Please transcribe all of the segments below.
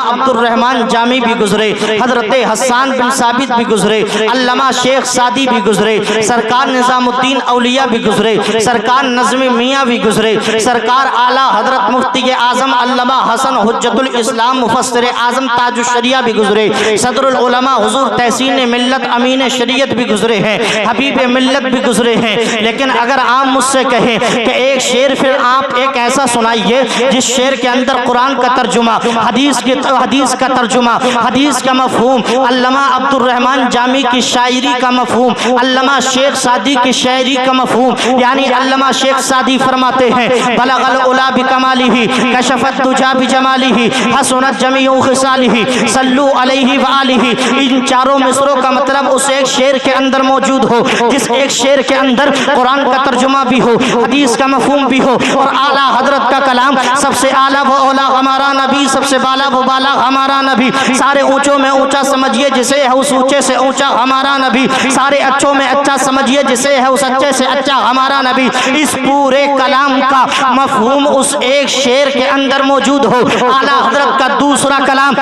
Abdurrahman Jami भी गुजरे, हजरत हसन बिन साबित भी गुजरे, अल्लामा शेख सादी भी गुजरे, सरकार निजामुद्दीन औलिया भी गुजरे, सरकार नज़्मी मियाँ भी गुजरे, सरकार आला हजरत मुफ्ती आजम अल्लामा हसन हुज्जतुल इस्लाम मुफस्सिर आजम ताजुश शरिया भी गुजरे, सदरुल उलमा हुजूर तहसीन मिल्लत अमीन शरीयत भी गुजरे हैं, हबीब मिल्लत भी गुजरे हैं। लेकिन अगर आप मुझसे कहें कि एक शेर फिर आप एक ऐसा सुनाइए जिस शेर के अंदर कुरान का तर्जुमा, हदीस का तर्जुमा, हदीस का मफहूम, अल्लामा अब्दुर्रहमान जामी की शायरी का मफहूम, अल्लामा शेख सादी की शायरी का मफहूम, यानी अल्लामा शेख सादी फरमाते हैं बलगल उला बिकमालिही कशफत दुजा बिजमालिही हसनत जमीउ खिसालिही सल्लु अलैहि व आलिही। इन चारों मिसरों का मतलब उस एक शेर के अंदर मौजूद हो जिस एक शेर के अंदर कुरान का तर्जुमा भी हो, हदीस का मफहूम भी हो और आला हजरत का कलाम, सबसे आला वो औला हमारा नबी, सबसे बाला वो बाला हमारा नबी, सारे ऊंचों में ऊंचा समझिए जिसे है उस ऊंचे से ऊंचा हमारा नबी, सारे अच्छों में अच्छा समझिए जिसे है उस अच्छे से अच्छा हमारा नबी। इस पूरे कलाम का मफहूम उस एक शेर के अंदर मौजूद हो। आला हजरत का दूसरा कलाम,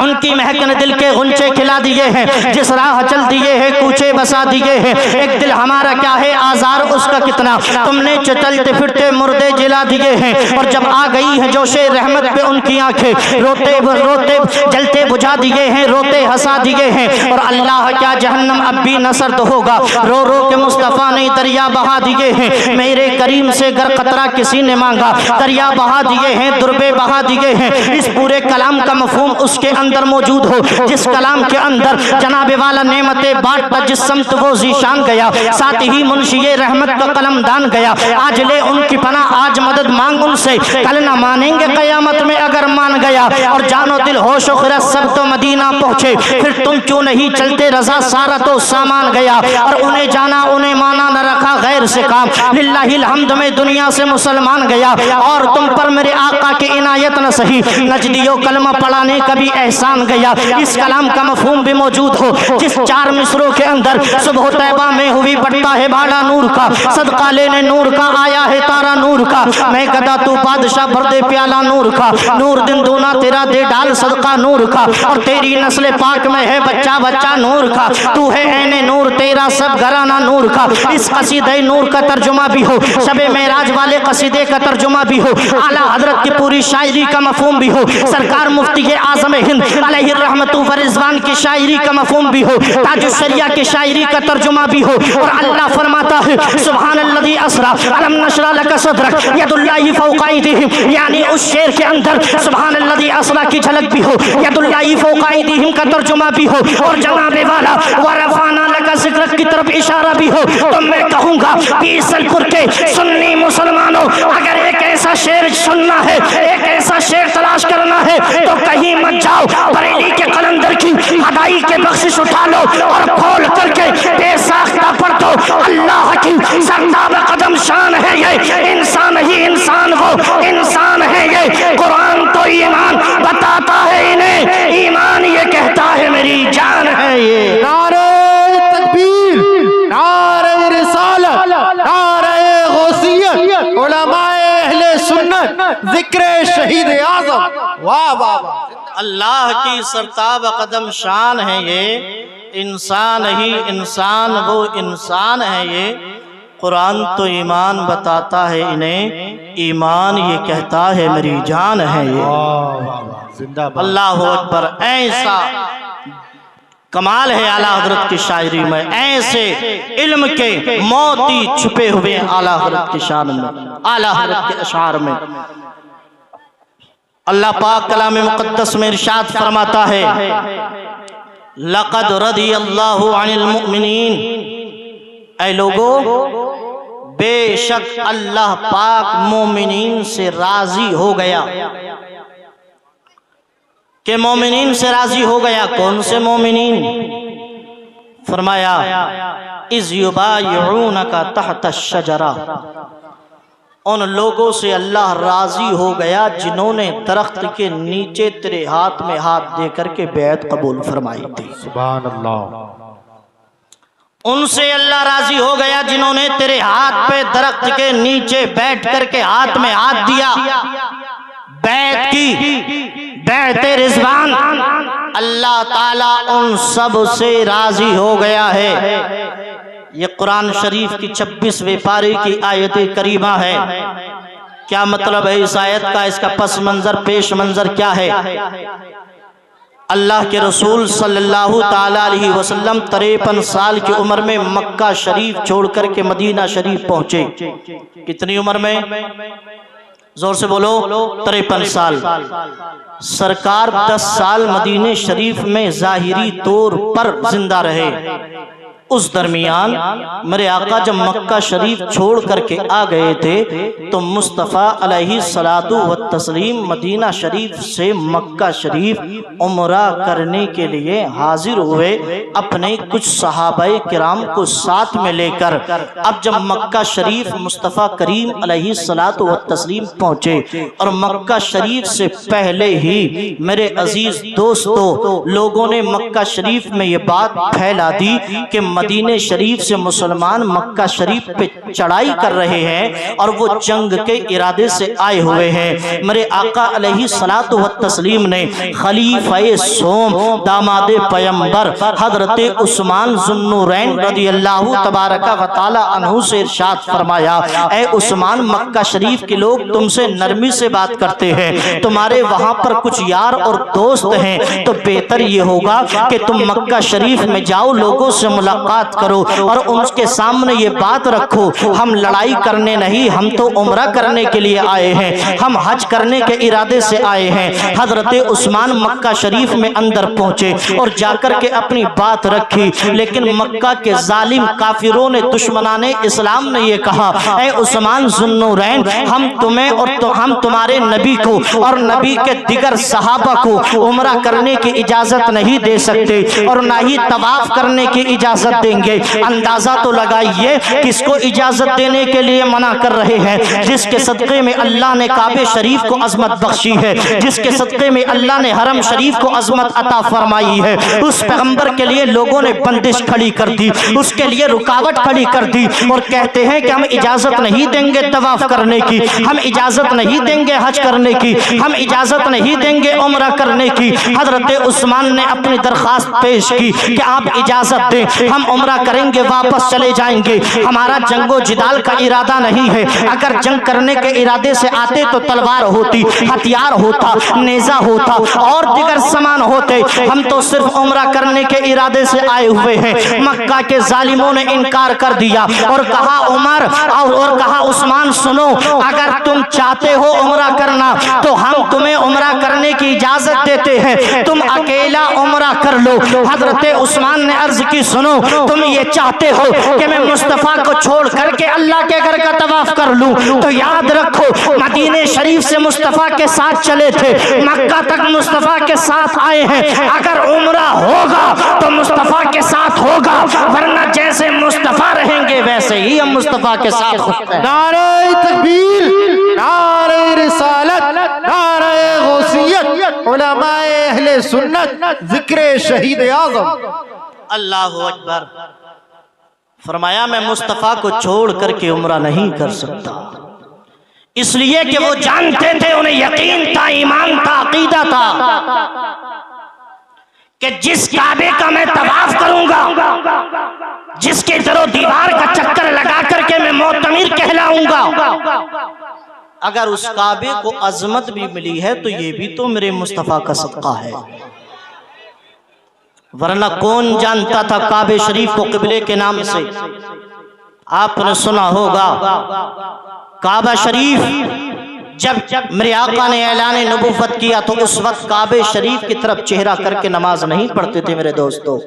उनकी महक ने दिल के गुंचे खिला दिए हैं, जिस राह चल दिए हैं कूचे बसा दिए हैं, एक दिल हमारा क्या है आजार उसका कितना, तुमने चलते फिरते मुर्दे जिला दिए हैं। और जब आ गई है जोशे रहमत पे उनकी आंखें, रोते रोते जलते बुझा दिए हैं, रोते हंसा दिए हैं। और अल्लाह क्या जहन्नम अब भी न सर्द होगा, रो रो के मुस्तफ़ा ने दरिया बहा दिए हैं, मेरे करीम से गर कतरा किसी ने मांगा दरिया बहा दिए हैं, दुर्बे बहा दिए हैं। इस पूरे कलाम का मफहूम उसके अंदर मौजूद हो जिस कलाम के अंदर जनाबे वाला नेमते बांटता जिस समत वो जीशान गया, साथ ही मुंशिए रहमत का कलम दान गया। आज ले उनकी पनाह, आज मदद मांग उनसे, कल ना मानेंगे कयामत में अगर मान गया। और जानो दिल होश खिरत सब तो मदीना पहुंचे, फिर तुम क्यों नहीं चलते रजा, सारा तो सामान गया। और उन्हें जाना उन्हें माना न रखा गैर से काम, लिल्लाहिल हम्द में दुनिया से मुसलमान गया। और तुम पर मेरे आका की इनायत न सही, नजदियो कलमा पढ़ाने कभी एहसान गया। इस कलाम का मफहूम भी मौजूद हो जिस चार मिसरों के अंदर, सुबह तैबा में हुई बढ़ता है भाड़ा नूर का, सदका लेने नूर का आया है तारा नूर का, मैं गदा तू बादशाह भर दे प्याला नूर का, नूर दिन दूना तेरा दे डाल सदका नूर का। और तेरी नस्ल पाक में है बच्चा बच्चा नूर का, तू है ऐने नूर तेरा सब घराना नूर का। इस कसीदे नूर का तर्जुमा भी हो, शबे मेराज वाले कसीदे का तर्जुमा भी हो, आला हजरत की पूरी शायरी का मफहूम भी हो, सरकार मुफ्ती आजम हिंद अलैहि रहमतु व रिज़वान की शायरी का मफहूम भी हो, ताजुश शरिया की शायरी का तर्जुमा भी हो। और अल्लाह फरमाता है सुब्हानल्लज़ी असरा अलम नशरा लका सदरक यदुल्लाहि फौका अयदीहिम, यानी उस शेर के अंदर सुब्हानल्लज़ी असरा की झलक भी हो, यदुल्लाहि फौका अयदीहिम का तर्जुमा भी हो, और जनाबे वाला व रफ़अना लका ज़िक्रक की तरफ इशारा भी हो। तो मैं कहूँगा बीसलपुर के सुन्नी मुसलमानों, अगर एक ऐसा शेर सुनना है, एक ऐसा शेर तलाश करना है तो कहीं मत जाओ, बरेली के कलंदर की हदाई के बख्शिश उठा लो और खोल करके बेसाख्ता पढ़ दो। अल्लाह की सरताब कदम शान है ये, इंसान ही इंसान वो इंसान है ये। कुरान तो ईमान बताता है इन्हें, ईमान ये कहता है मेरी जान है ये। नारे तकबीर, नारे रिसालत, नारे गौसियत, उलमाए अहले सुन्नत, जिक्र शहीद आज़म। वाह वाह वाह, अल्लाह की सरताब कदम शान है ये, इंसान ही इंसान वो इंसान है ये। कुरान तो ईमान बताता है इन्हें, ईमान ये कहता है मेरी जान है ये। अल्लाह अकबर। ऐसा कमाल है आला हजरत की शायरी में, ऐसे इल्म के मोती छुपे हुए आला हजरत की शान में, आला हजरत के अशार में। अल्लाह पाक कलाम मुक़द्दस में इरशाद फरमाता है लक़द रदियल्लाहु अनिल मुमिनीन, ऐ लोगो बेशक अल्लाह पाक मोमिनीन से राजी हो गया। के मोमिनीन से राजी हो गया, कौन से मोमिनीन? फरमाया इज़ युबायिऊनका तहत अश-शजरा, उन लोगों से अल्लाह राजी हो गया जिन्होंने दरख्त के नीचे तेरे हाथ में हाथ दे करके बैत कबूल फरमाई थी। सुभान अल्लाह। उनसे अल्लाह राजी हो गया जिन्होंने तेरे हाथ पे दरख्त के नीचे बैठ करके हाथ में हाथ दिया, बैत की, बैते रिजवान, अल्लाह ताला उन सब से राजी हो गया है। ये कुरान शरीफ की 26वें पारे की आयत करीमा है। क्या मतलब है इस आयत का? इसका पस मंजर, पेश मंजर क्या है? अल्लाह के रसूल सल्लल्लाहु ताला अलैहि वसल्लम 53 साल की उम्र में मक्का शरीफ छोड़ करके मदीना शरीफ पहुंचे। कितनी उम्र में? जोर से बोलो। 53 साल। सरकार 10 साल मदीने शरीफ में जाहिरी तौर पर जिंदा रहे। उस दरमियान मेरे आका जब मक्का शरीफ छोड़ करके आ गए थे तो मुस्तफ़ा अलैहि सलातु व तस्लीम मदीना शरीफ से मक्का शरीफ उम्रा करने के लिए हाजिर हुए, अपने कुछ सहाबाए किराम को साथ में लेकर। अब जब मक्का शरीफ मुस्तफ़ा करीम अलैहि सलातु व तस्लीम पहुँचे और मक्का शरीफ से पहले ही मेरे अजीज दोस्तों लोगों ने मक्का शरीफ में ये बात फैला दी कि मदीने शरीफ से मुसलमान मक्का शरीफ पे चढ़ाई कर रहे हैं और वो जंग के इरादे से आए हुए हैं। मेरे आका अलैहि सलातु व तस्लीम ने खलीफाए सोम दामादे पैगंबर हजरत उस्मान ज़ुन्नूरैन रज़ियल्लाहु तबारका व तआला अन्हु से इरशाद फरमाया, ऐ उस्मान, मक्का शरीफ के लोग तुमसे नरमी से बात करते हैं, तुम्हारे वहां पर कुछ यार और दोस्त हैं, तो बेहतर ये होगा कि तुम मक्का शरीफ में जाओ, लोगों से मुलाकात करो और उनके सामने ये बात रखो, हम लड़ाई करने नहीं, हम तो उम्रा करने के लिए आए हैं, हम हज करने के इरादे से आए हैं। हजरत उस्मान मक्का शरीफ में अंदर पहुंचे और जाकर के अपनी बात रखी, लेकिन मक्का के जालिम काफिरों ने, दुश्मनाने इस्लाम ने ये कहा, ऐ उस्मान ज़ुन्नूरैन, हम तुम्हें और हम तुम्हारे नबी को और नबी के दिगर सहाबा को उम्रा करने की इजाजत नहीं दे सकते और ना ही तवाफ करने की इजाजत देंगे। अंदाजा तो लगाइए किसको इजाजत देने के लिए मना कर रहे हैं? जिसके सदक़े में अल्लाह ने काबे शरीफ को अजमत बख्शी है, जिसके सदक़े में अल्लाह ने हरम शरीफ को अजमत अता फरमाई है, उस पैगंबर के लिए लोगों ने बंदिश खड़ी कर दी, उसके लिए रुकावट खड़ी कर दी और कहते हैं कि हम इजाजत नहीं देंगे तवाफ करने की, हम इजाजत नहीं देंगे हज करने की, हम इजाजत नहीं देंगे उम्रा करने की। हजरत उस्मान ने अपनी दरखास्त पेश की कि आप इजाजत दें, हम उम्रा करेंगे, वापस चले जाएंगे, हमारा जंगो जिदाल का इरादा नहीं है। अगर जंग करने के इरादे से आते तो तलवार होती, हथियार होता, नेजा होता और दिगर सामान होते, हम तो सिर्फ उम्रा करने के इरादे से आए हुए हैं। मक्का के जालिमों ने इनकार कर दिया और कहा उमर और कहा उस्मान, सुनो, अगर तुम चाहते हो उम्रा करना तो हम तुम्हें उम्रा करने की इजाजत देते हैं, तुम अकेला उम्रा कर लो। हजरत उस्मान ने अर्ज की, सुनो, तुम ये चाहते हो कि मैं मुस्तफ़ा को छोड़ करके अल्लाह के घर का तवाफ कर लूं, तो याद रखो मदीने शरीफ से मुस्तफ़ा के साथ चले थे, मक्का तक मुस्तफ़ा के साथ आए हैं, अगर उम्रा होगा तो मुस्तफ़ा के साथ होगा, वरना जैसे मुस्तफ़ा रहेंगे वैसे ही हम मुस्तफ़ा के साथ होते हैं। नारे तकबीर, नारे रिसालत, नारे गौसियत, उलमाए अहले सुन्नत, जिक्र शहीद आज़म। अल्लाहु अकबर। फरमाया मैं मुस्तफ़ा को छोड़ करके उम्रा नहीं कर सकता, इसलिए कि वो जानते थे, उन्हें यकीन था, ईमान था, अकीदा था कि जिस काबे का मैं तवाफ करूंगा, जिसके जरो दीवार का चक्कर लगा करके मैं मोतमिर कहलाऊंगा, अगर उस काबे को अजमत भी मिली है तो ये भी तो मेरे मुस्तफ़ा का सदका है। वरना कौन जानता था काबे शरीफ को किबले के नाम से? आपने सुना होगा काबा शरीफ जब मेरे आका ने ऐलान नबूवत किया तो उस वक्त काबे शरीफ की तरफ चेहरा करके नमाज नहीं पढ़ते थे मेरे दोस्तों,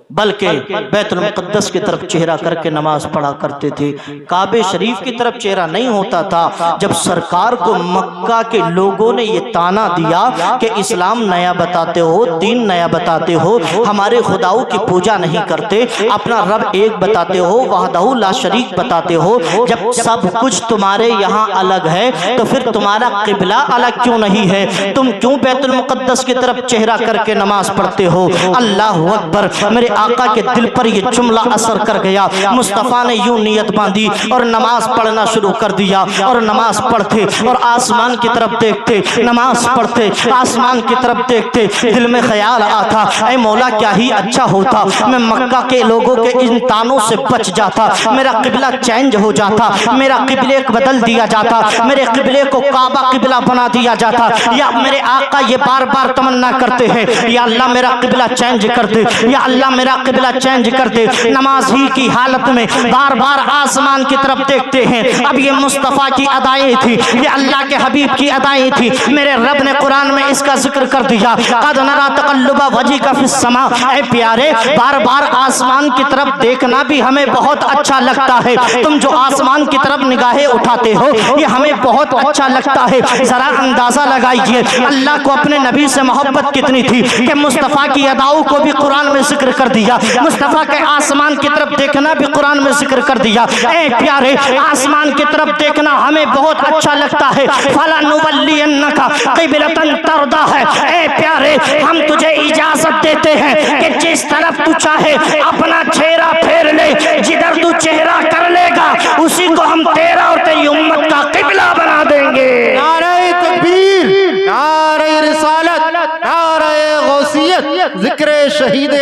बल्कि बैतुल मुक़द्दस की तरफ चेहरा करके नमाज पढ़ा करते थे। काबे शरीफ की तरफ चेहरा नहीं होता था। जब सरकार को मक्का के लोगों ने ये ताना दिया कि इस्लाम नया बताते हो, दीन नया बताते हो, हमारे खुदाओं की पूजा नहीं करते, अपना रब एक बताते हो, वहदहू ला शरीक बताते हो, जब सब कुछ तुम्हारे यहाँ अलग है तो फिर तुम्हारा किबला अलग क्यों नहीं है? तुम क्यों बैतुल मुक़द्दस की तरफ चेहरा करके नमाज पढ़ते हो? अल्लाहु अकबर। मेरे आका के दिल पर ये जुमला असर कर गया। मुस्तफ़ा ने यूं नियत बांधी और नमाज पढ़ना शुरू कर दिया। और नमाज पढ़ते और आसमान की तरफ देखते, नमाज पढ़ते आसमान की तरफ देखते, दिल में ख्याल आता, ऐ मौला क्या ही अच्छा होता मैं मक्का के लोगों के इन तानों से बच जाता, मेरा किबला चेंज हो जाता, मेरा किबले को बदल दिया जाता, मेरे किबले को काबा किबला बना दिया जाता। या मेरे आका ये बार बार तमन्ना करते हैं, या अल्लाह मेरा किबला चेंज कर दे, या अल्लाह मेरा किबला चेंज कर दे। नमाज ही की हालत में बार बार आसमान की तरफ देखते हैं। अब ये मुस्तफ़ा की अदाएं थी, ये अल्लाह के हबीब की अदाएं थी। मेरे रब ने कुरान में इसका जिक्र कर दिया, क़द नरा तक़ल्लुब वजहिका फिस समा। ऐ प्यारे, बार बार आसमान की तरफ देखना भी हमें बहुत अच्छा लगता है। तुम जो आसमान की तरफ निगाहें उठाते हो ये हमें बहुत अच्छा लगता है। जरा अंदाजा लगाइए अल्लाह को अपने नबी से मोहब्बत कितनी थी कि मुस्तफ़ा की अदाओं को भी कुरान में जिक्र कर दिया, मुस्तफ़ा के आसमान की तरफ देखना भी कुरान में जिक्र कर दिया। ऐ प्यारे, आसमान की तरफ देखना हमें बहुत अच्छा लगता है। फलनुवल्लियन्नका क़िबलतन तरदा है। ऐ प्यारे, हम तुझे इजाजत देते हैं कि जिस तरफ तू चाहे अपना चेहरा फेर ले, जिधर तू चेहरा कर लेगा उसी को हम तेरा और तेरी उम्मत का किबला बना देंगे। नारे तकबीर, नारे रिसालत, नारे गौसियत, जिक्र शहीद